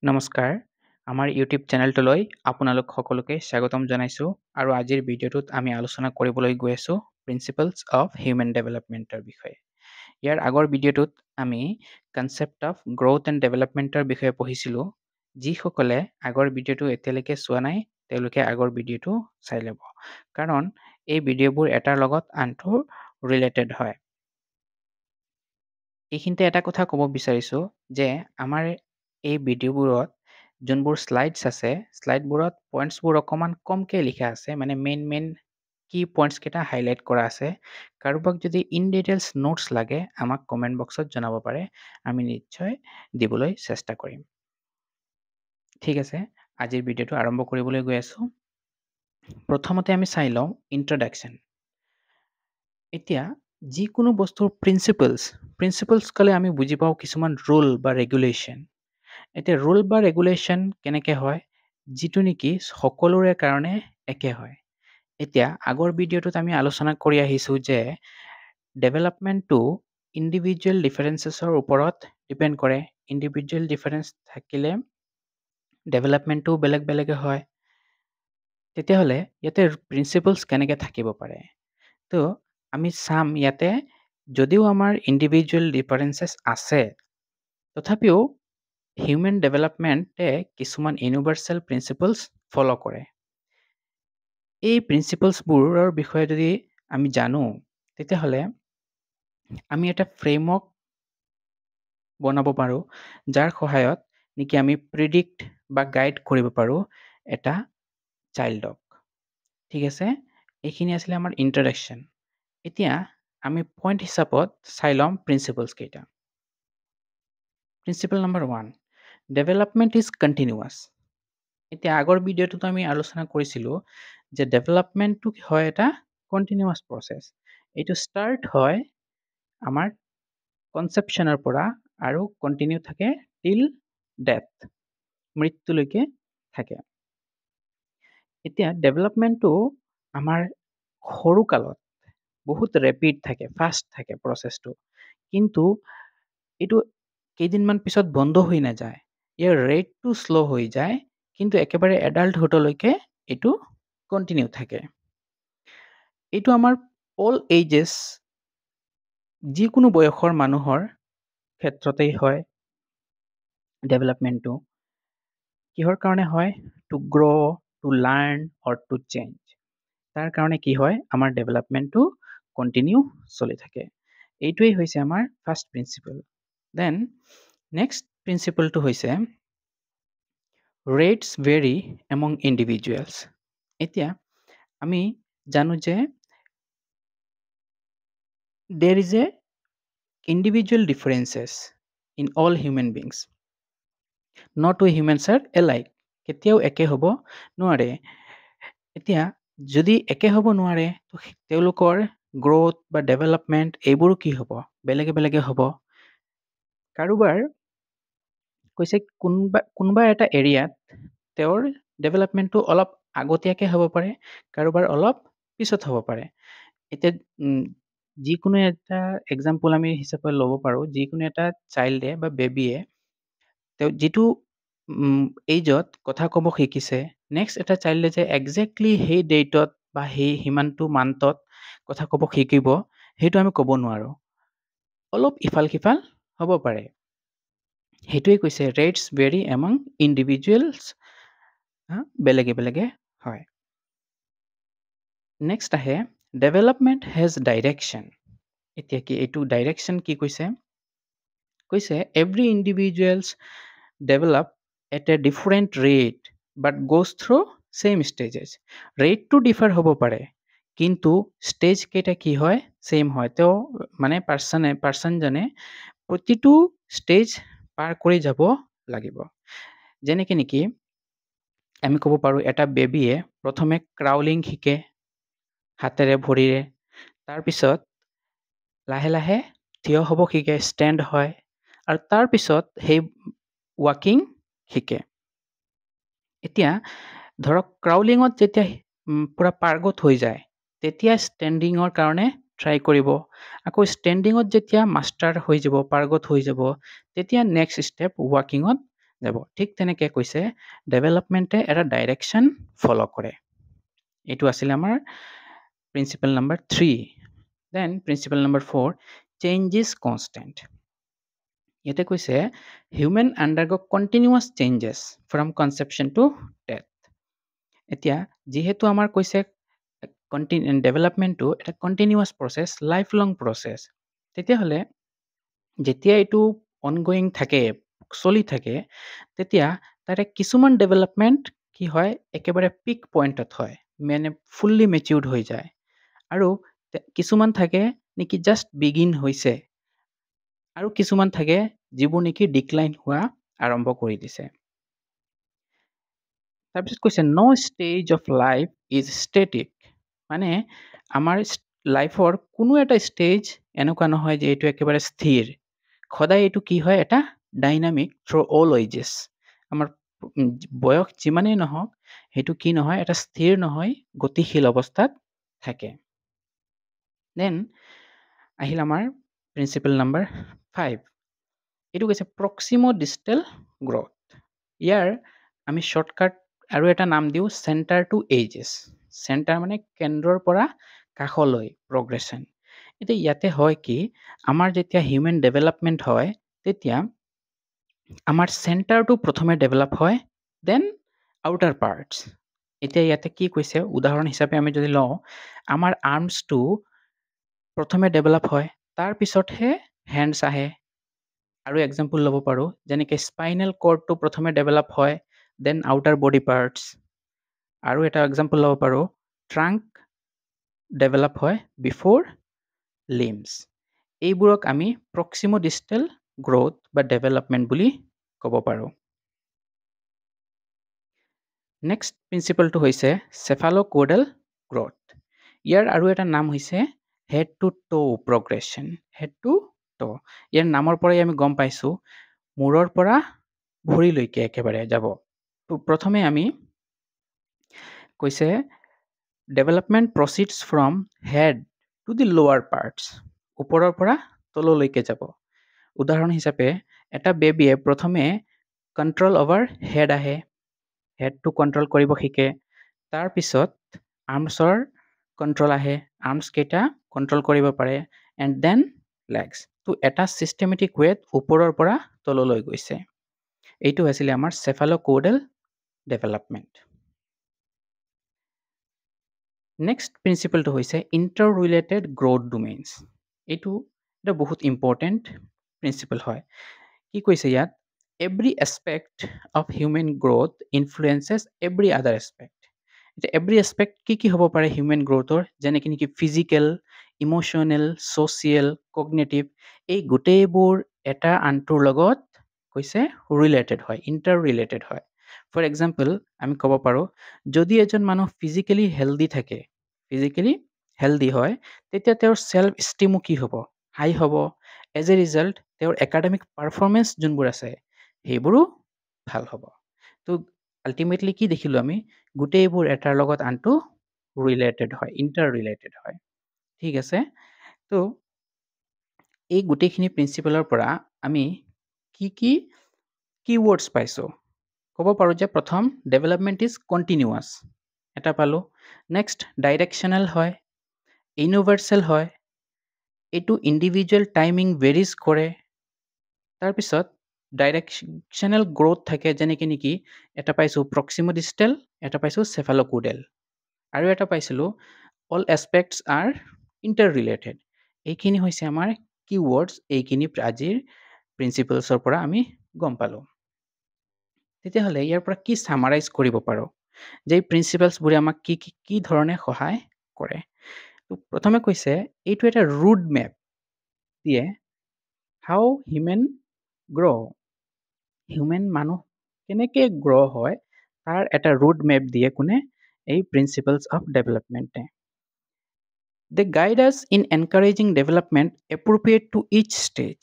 নমস্কাৰ আমাৰ ইউটিউব চেনেলটোলৈ আপোনালোক সকলোকে স্বাগতম জনাইছোঁ আৰু আজিৰ ভিডিঅ'টোত আমি আলোচনা কৰিবলৈ গৈ আছোঁ প্ৰিন্সিপলছ অফ হিউমেন ডেভেলপমেণ্টৰ বিষয়ে। ইয়াৰ আগৰ ভিডিঅ'টোত আমি কনচেপ্ট অফ গ্ৰ'থ এণ্ড ডেভেলপমেণ্টৰ বিষয়ে পঢ়িছিলোঁ। যিসকলে আগৰ ভিডিঅ'টো এতিয়ালৈকে চোৱা নাই তেওঁলোকে আগৰ ভিডিঅ'টো চাই ল'ব, কাৰণ এই ভিডিঅ'বোৰ এটাৰ লগত আনটো ৰিলেটেড হয়। এইখিনিতে এটা কথা ক'ব বিচাৰিছোঁ যে আমাৰ এই ভিডিঅ'বোৰত যোনবোৰ স্লাইডছ আছে, স্লাইডবোৰত পইণ্টছবোৰ অকণমান কমকৈ লিখা আছে, মানে মেইন কি পইণ্টছকেইটা হাইলাইট কৰা আছে। কাৰোবাক যদি ইন ডিটেইলছ নোটছ লাগে আমাক কমেণ্ট বক্সত জনাব পাৰে, আমি নিশ্চয় দিবলৈ চেষ্টা কৰিম। ঠিক আছে, আজিৰ ভিডিঅ'টো আৰম্ভ কৰিবলৈ গৈ আছোঁ। প্ৰথমতে আমি চাই লওঁ ইন্ট্ৰডাকশ্যন। এতিয়া যিকোনো বস্তুৰ প্ৰিন্সিপলছ ক'লে আমি বুজি পাওঁ কিছুমান ৰুল বা ৰেগুলেশ্যন। এতিয়া ৰুল বা ৰেগুলেশ্যন কেনেকৈ হয়, যিটো নেকি সকলোৰে কাৰণে একে হয়। এতিয়া আগৰ ভিডিঅ'টোত আমি আলোচনা কৰি আহিছোঁ যে ডেভেলপমেণ্টটো ইণ্ডিভিজুৱেল ডিফাৰেঞ্চেছৰ ওপৰত ডিপেণ্ড কৰে। ইণ্ডিভিজুৱেল ডিফাৰেঞ্চ থাকিলে ডেভেলপমেণ্টটো বেলেগ বেলেগে হয়। তেতিয়াহ'লে ইয়াতে প্ৰিন্সিপলছ কেনেকৈ থাকিব পাৰে, তো আমি চাম ইয়াতে যদিও আমাৰ ইণ্ডিভিজুৱেল ডিফাৰেঞ্চেছ আছে, তথাপিও হিউমেন ডেভেলপমেণ্টে কিছুমান ইউনিভাৰ্চেল প্ৰিন্সিপলছ ফ'ল' কৰে। এই প্ৰিন্সিপলছবোৰৰ বিষয়ে যদি আমি জানো, তেতিয়াহ'লে আমি এটা ফ্ৰেমৱৰ্ক বনাব পাৰোঁ, যাৰ সহায়ত নেকি আমি প্ৰিডিক্ট বা গাইড কৰিব পাৰোঁ এটা চাইল্ডক। ঠিক আছে, এইখিনি আছিলে আমাৰ ইন্ট্ৰডাকশ্যন। এতিয়া আমি পইণ্ট হিচাপত চাই ল'ম প্ৰিন্সিপলছ কেইটা। Principle number 1, development is continuous. এতিয়া আগৰ ভিডিঅ'টোত আমি আলোচনা কৰিছিলোঁ যে ডেভেলপমেণ্টটো হয় এটা কণ্টিনিউৱাছ প্ৰচেছ। এইটো ষ্টাৰ্ট হয় আমাৰ কনচেপশ্যনৰ পৰা আৰু কণ্টিনিউ থাকে টিল ডেথ, মৃত্যুলৈকে থাকে। এতিয়া ডেভেলপমেণ্টটো আমাৰ সৰু কালত বহুত ৰেপিড থাকে, ফাষ্ট থাকে প্ৰচেছটো, কিন্তু এইটো কেইদিনমান পিছত বন্ধ হৈ নাযায়। ইয়াৰ ৰেটটো শ্ল' হৈ যায়, কিন্তু একেবাৰে এডাল্টহুডলৈকে এইটো কণ্টিনিউ থাকে। এইটো আমাৰ অল এইজেছ, যিকোনো বয়সৰ মানুহৰ ক্ষেত্ৰতেই হয়। ডেভেলপমেণ্টটো কিহৰ কাৰণে হয়? To grow', to learn or to change. তাৰ কাৰণে কি হয়, আমাৰ ডেভেলপমেণ্টটো কণ্টিনিউ চলি থাকে। এইটোৱেই হৈছে আমাৰ ফাৰ্ষ্ট প্ৰিন্সিপল। দেন নেক্সট প্ৰিন্সিপলটো হৈছে ৰেটছ ভেৰি এমং ইণ্ডিভিজুৱেলছ। এতিয়া আমি জানো যে there is a individual differences in all human beings. Not all humans are alike. কেতিয়াও একে হ'ব নোৱাৰে। এতিয়া যদি একে হ'ব নোৱাৰে, তেওঁলোকৰ গ্ৰ'থ বা ডেভেলপমেণ্ট এইবোৰো কি হ'ব, বেলেগে বেলেগে হ'ব। কাৰোবাৰ কৈছে কোনোবা এটা এৰিয়াত তেওঁৰ ডেভেলপমেণ্টটো অলপ আগতীয়াকৈ হ'ব পাৰে, কাৰোবাৰ অলপ পিছত হ'ব পাৰে। এতিয়া যিকোনো এটা এক্সাম্পল আমি হিচাপে ল'ব পাৰোঁ, যিকোনো এটা চাইল্ডে বা বেবীয়ে তেওঁ যিটো এইজত কথা ক'ব শিকিছে, নেক্সট এটা চাইল্ডে যে একজেক্টলি সেই ডেটত বা সেই সিমানটো মান্থত কথা ক'ব শিকিব, সেইটো আমি ক'ব নোৱাৰোঁ। অলপ ইফাল সিফাল হ'ব পাৰে। সেইটোৱে কৈছে ৰেটছ ভেৰি এমং ইণ্ডিভিজুৱেলছ, বেলেগে বেলেগে হয়। নেক্সট আহে ডেভেলপমেণ্ট হেজ ডাইৰেকশ্যন। এতিয়া কি এইটো ডাইৰেকশ্যন কি কৈছে? কৈছে every individuals develop at A different rate but goes through same stages. ৰেটটো ডিফাৰ হ'ব পাৰে, কিন্তু ষ্টেজ কেইটা কি হয়, ছেইম হয়। তেওঁ মানে পাৰ্চনজনে প্ৰতিটো ষ্টেজ পাৰ কৰি যাব লাগিব। যেনেকৈ নেকি আমি ক'ব পাৰোঁ এটা বেবীয়ে প্ৰথমে ক্ৰাউলিং শিকে হাতেৰে ভৰিৰে, তাৰপিছত লাহে লাহে থিয় হ'ব শিকে, ষ্টেণ্ড হয়, আৰু তাৰপিছত সেই ৱাকিং শিকে। এতিয়া ধৰক ক্ৰাউলিঙত যেতিয়া পূৰা পাৰ্গত হৈ যায়, তেতিয়া ষ্টেণ্ডিঙৰ কাৰণে ট্ৰাই কৰিব। আকৌ ষ্টেণ্ডিঙত যেতিয়া মাষ্টাৰ হৈ যাব, পাৰ্গত হৈ যাব, তেতিয়া নেক্সট ষ্টেপ ৱাকিঙত যাব ঠিক তেনেকৈ কৈছে ডেভেলপমেণ্টে এটা ডাইৰেকশ্যন ফ'ল' কৰে এইটো আছিলে আমাৰ principle number 3 then principle number 4 change is constant ইয়াতে কৈছে human undergo' continuous changes from conception to death এতিয়া যিহেতু আমাৰ কৈছে ডেভেলপমেণ্টটো এটা continuous process life long process তেতিয়াহ'লে যেতিয়া এইটো অনগয়িং থাকে চলি থাকে তেতিয়া তাৰে কিছুমান ডেভেলপমেণ্ট কি হয় একেবাৰে পিক পইণ্টত হয় মানে ফুল্লি মেচিউৰ্ড হৈ যায় আৰু কিছুমান থাকে নেকি জাষ্ট বিগিন হৈছে আৰু কিছুমান থাকে যিবোৰ নেকি ডিক্লাইন হোৱা আৰম্ভ কৰি দিছে তাৰপিছত কৈছে no stage of life is static মানে আমাৰ লাইফৰ কোনো এটা ষ্টেজ এনেকুৱা নহয় যে এইটো একেবাৰে স্থিৰ সদায় এইটো কি হয় এটা ডাইনামিক থ্ৰু অল এজেছ আমাৰ বয়স যিমানেই নহওক সেইটো কি নহয় এটা স্থিৰ নহয় গতিশীল অৱস্থাত থাকে দেন আহিল আমাৰ প্ৰিন্সিপাল নাম্বাৰ 5 এইটো কৈছে প্ৰক্সিমো ডিষ্টেল গ্ৰথ ইয়াৰ আমি শ্বৰ্টকাট আৰু এটা নাম দিওঁ চেণ্টাৰ টু এজেছ চেণ্টাৰ মানে কেন্দ্ৰৰ পৰা কাষলৈ প্ৰগ্ৰেশ্যন এতিয়া ইয়াতে হয় কি আমাৰ যেতিয়া হিউমেন ডেভেলপমেণ্ট হয় তেতিয়া আমাৰ চেণ্টাৰটো প্ৰথমে ডেভেলপ হয় দেন আউটাৰ পাৰ্টছ এতিয়া ইয়াতে কি কৈছে উদাহৰণ হিচাপে আমি যদি লওঁ আমাৰ আৰ্মছটো প্ৰথমে ডেভেলপ হয় তাৰপিছতহে হেণ্ডছ আহে আৰু এক্সাম্পল ল'ব পাৰোঁ যেনেকৈ স্পাইনেল কৰ্ডটো প্ৰথমে ডেভেলপ হয় দেন আউটাৰ বডি পাৰ্টছ আৰু এটা এক্সাম্পল ল'ব পাৰোঁ ট্ৰাংক ডেভেলপ হয় বিফ'ৰ লিম্বছ এইবোৰক আমি প্ৰক্সিমো ডিষ্টেল গ্ৰথ বা ডেভেলপমেণ্ট বুলি ক'ব পাৰোঁ নেক্সট প্ৰিন্সিপালটো হৈছে চেফালোক'ডাল গ্ৰথ ইয়াৰ আৰু এটা নাম হৈছে হেড টু টো প্ৰগ্ৰেশ্যন হেড টু টো ইয়াৰ নামৰ পৰাই আমি গম পাইছোঁ মূৰৰ পৰা ভৰিলৈকে একেবাৰে যাব প্ৰথমে আমি কৈছে development proceeds from head to the lower parts ওপৰৰ পৰা তললৈকে যাব উদাহৰণ হিচাপে এটা বেবীয়ে প্ৰথমে কণ্ট্ৰল অভাৰ হেড আহে হেডটো কণ্ট্ৰল কৰিব শিকে তাৰপিছত আৰ্মছৰ কণ্ট্ৰল আহে আৰ্মছকেইটা কণ্ট্ৰল কৰিব পাৰে এণ্ড দেন লেগছ তো এটা ছিষ্টেমেটিক ৱেত ওপৰৰ পৰা তললৈ গৈছে এইটো আছিলে আমাৰ চেফালোক'ডাল ডেভেলপমেণ্ট নেক্সট প্ৰিন্সিপালটো হৈছে ইণ্টাৰ ৰিলেটেড গ্ৰথ ডোমেইনছ এইটো এটা বহুত ইম্পৰ্টেণ্ট প্ৰিন্সিপাল হয় কি কৈছে ইয়াত every aspect of human growth influences every other aspect এতিয়া এভৰি এছপেক্ট কি হ'ব পাৰে হিউমেন গ্ৰথৰ যেনেকৈ নেকি ফিজিকেল ইম'চনেল ছ'চিয়েল কগনেটিভ এই গোটেইবোৰ এটা আনটোৰ লগত কৈছে ৰিলেটেড হয় ইণ্টাৰ ৰিলেটেড হয় ফৰ এক্সাম্পল আমি ক'ব পাৰোঁ যদি এজন মানুহ ফিজিকেলি হেল্ডি থাকে ফিজিকেলি হেল্ডি হয় তেতিয়া তেওঁৰ ছেল্ফ ষ্টিমো কি হ'ব হাই হ'ব এজ এ ৰিজাল্ট তেওঁৰ একাডেমিক পাৰফৰ্মেঞ্চ যোনবোৰ আছে সেইবোৰো ভাল হ'ব তো আল্টিমেটলি কি দেখিলোঁ আমি গোটেইবোৰ এটাৰ লগত আনটো ৰিলেটেড হয় ইণ্টাৰ ৰিলেটেড হয় ঠিক আছে তো এই গোটেইখিনি প্ৰিন্সিপালৰ পৰা আমি কি ৱৰ্ডছ পাইছোঁ ক'ব পাৰোঁ যে প্ৰথম ডেভেলপমেণ্ট ইজ কণ্টিনিউৱাছ এটা পালোঁ নেক্সট ডাইৰেকশ্যনেল হয় ইউনিভাৰ্চেল হয় এইটো ইণ্ডিভিজুৱেল টাইমিং ভেৰিজ কৰে তাৰপিছত ডাইৰেকশ্যনেল গ্ৰথ থাকে যেনেকৈ নেকি এটা পাইছোঁ প্ৰক্সিমো ডিষ্টেল এটা পাইছোঁ চেফালোক'ডেল আৰু এটা পাইছিলোঁ all aspects R inter related এইখিনি হৈছে আমাৰ কিৱৰ্ডছ এইখিনি আজিৰ প্ৰিন্সিপালছৰ পৰা আমি গম পালোঁ তেতিয়াহ'লে ইয়াৰ পৰা কি ছামাৰাইজ কৰিব পাৰোঁ যে এই প্ৰিন্সিপালছবোৰে আমাক কি ধৰণে সহায় কৰে তো প্ৰথমে কৈছে এইটো এটা ৰুড মেপ দিয়ে হাউ হিউমেন হিউমেন মানুহ কেনেকৈ গ্ৰ' হয় তাৰ এটা ৰুড মেপ দিয়ে কোনে এই প্ৰিন্সিপালছ অফ ডেভেলপমেণ্টে they guide us in encouraging development appropriate to each stage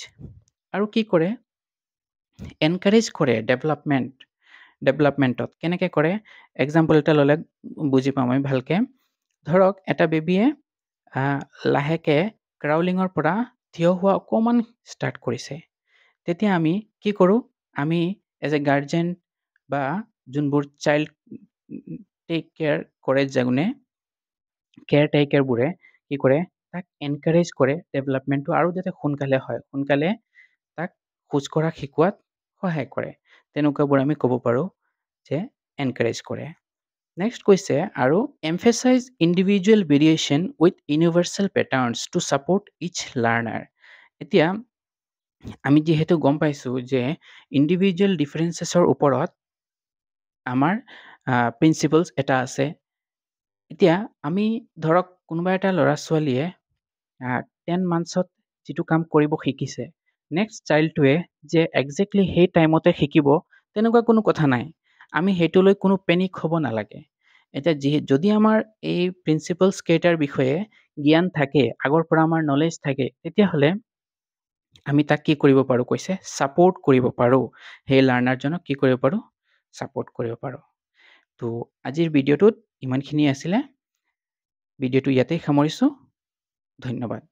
আৰু কি কৰে এনকাৰেজ কৰে ডেভেলপমেণ্টত কেনেকৈ কৰে এক্সাম্পল এটা ল'লে বুজি পাম আমি ভালকৈ ধৰক এটা বেবীয়ে লাহেকৈ ক্ৰাউলিঙৰ পৰা থিয় হোৱা অকণমান ষ্টাৰ্ট কৰিছে তেতিয়া আমি কি কৰোঁ আমি এজ এ গাৰ্জেন বা যোনবোৰ চাইল্ড টেক কেয়াৰ কৰে যোনে কেয়াৰ টেকাৰবোৰে কি কৰে তাক এনকাৰেজ কৰে ডেভেলপমেণ্টটো আৰু যাতে সোনকালে হয় সোনকালে তাক খোজ কঢ়া শিকোৱাত সহায় কৰে তেনেকুৱাবোৰ আমি ক'ব পাৰোঁ যে এনকাৰেজ কৰে নেক্সট কৈছে আৰু emphasize individual variation with universal patterns to support each learner এতিয়া আমি যিহেতু গম পাইছোঁ যে ইণ্ডিভিজুৱেল ডিফাৰেঞ্চেছৰ ওপৰত আমাৰ প্ৰিন্সিপলছ এটা আছে এতিয়া আমি ধৰক কোনোবা এটা ল'ৰা ছোৱালীয়ে 10 মান্থছত যিটো কাম কৰিব শিকিছে নেক্সট চাইল্ডটোৱে যে একজেক্টলি সেই টাইমতে শিকিব তেনেকুৱা কোনো কথা নাই আমি সেইটোলৈ কোনো পেনিক হ'ব নালাগে এতিয়া যদি আমাৰ এই প্ৰিন্সিপলছ কেইটাৰ বিষয়ে জ্ঞান থাকে আগৰ পৰা আমাৰ নলেজ থাকে তেতিয়াহ'লে আমি তাক কি কৰিব পাৰোঁ কৈছে ছাপোৰ্ট কৰিব পাৰোঁ সেই লাৰ্ণাৰজনক কি কৰিব পাৰোঁ ছাপোৰ্ট কৰিব পাৰোঁ তো আজিৰ ভিডিঅ'টোত ইমানখিনি আছিলে ভিডিঅ'টো ইয়াতেই সামৰিছোঁ ধন্যবাদ